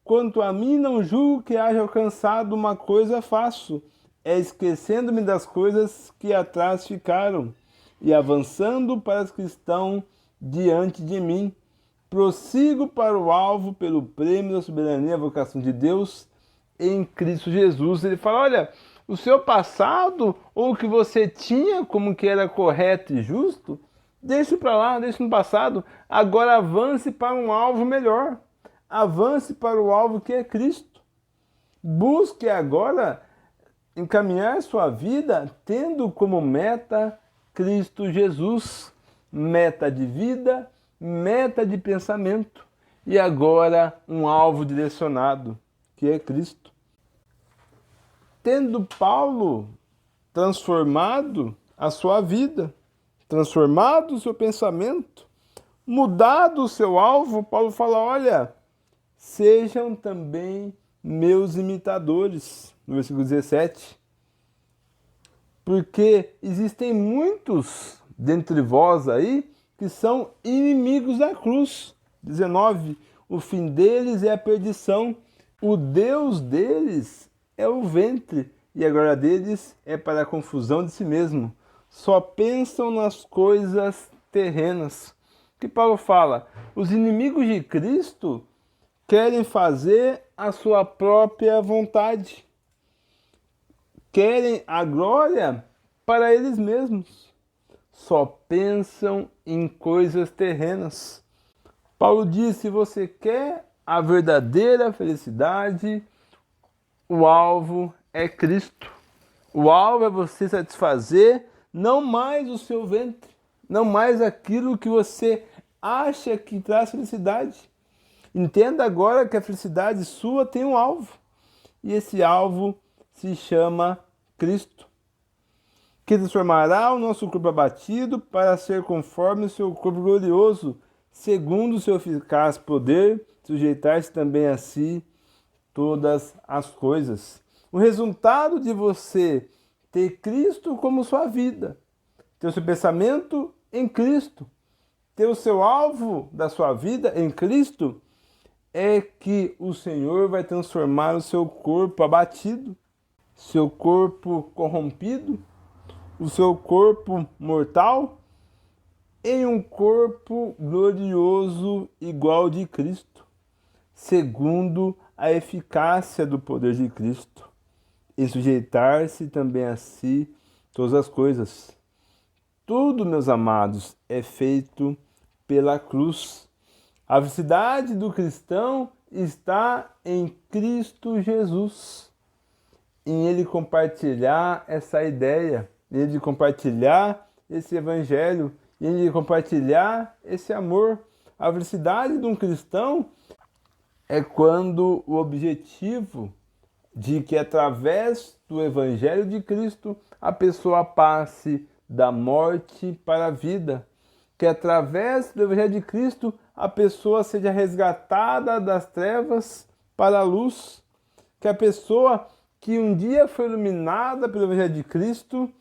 Quanto a mim, não julgo que haja alcançado uma coisa fácil, é esquecendo-me das coisas que atrás ficaram e avançando para as que estão diante de mim. Prossigo para o alvo pelo prêmio da soberania e vocação de Deus em Cristo Jesus. Ele fala, olha, o seu passado ou o que você tinha como que era correto e justo, deixe para lá, deixe no passado. Agora avance para um alvo melhor. Avance para o alvo que é Cristo. Busque agora encaminhar sua vida tendo como meta Cristo Jesus. Meta de vida, meta de pensamento. E agora um alvo direcionado, que é Cristo. Tendo Paulo transformado a sua vida, transformado o seu pensamento, mudado o seu alvo, Paulo fala, olha, sejam também meus imitadores, no versículo 17. Porque existem muitos dentre vós aí que são inimigos da cruz. 19. O fim deles é a perdição, o Deus deles é o ventre, e a glória deles é para a confusão de si mesmo. Só pensam nas coisas terrenas. O que Paulo fala? Os inimigos de Cristo querem fazer a sua própria vontade. Querem a glória para eles mesmos. Só pensam em coisas terrenas. Paulo diz, se você quer a verdadeira felicidade, o alvo é Cristo. O alvo é você satisfazer não mais o seu ventre, não mais aquilo que você acha que traz felicidade. Entenda agora que a felicidade sua tem um alvo. E esse alvo se chama Cristo, que transformará o nosso corpo abatido para ser conforme o seu corpo glorioso, segundo o seu eficaz poder, sujeitar-se também a si todas as coisas. O resultado de você ter Cristo como sua vida, ter o seu pensamento em Cristo, ter o seu alvo da sua vida em Cristo, é que o Senhor vai transformar o seu corpo abatido, seu corpo corrompido, o seu corpo mortal, em um corpo glorioso igual de Cristo, segundo a eficácia do poder de Cristo, e sujeitar-se também a si todas as coisas. Tudo, meus amados, é feito pela cruz. A felicidade do cristão está em Cristo Jesus, em ele compartilhar essa ideia, em ele compartilhar esse evangelho, em ele compartilhar esse amor. A felicidade de um cristão é quando o objetivo de que através do evangelho de Cristo a pessoa passe da morte para a vida, que através do evangelho de Cristo a pessoa seja resgatada das trevas para a luz, que a pessoa que um dia foi iluminada pelo evangelho de Cristo,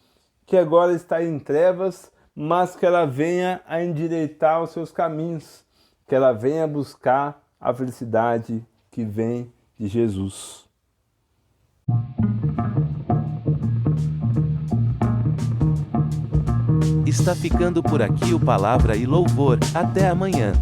que agora está em trevas, mas que ela venha a endireitar os seus caminhos, que ela venha buscar a felicidade que vem de Jesus. Está ficando por aqui o Palavra e Louvor. Até amanhã.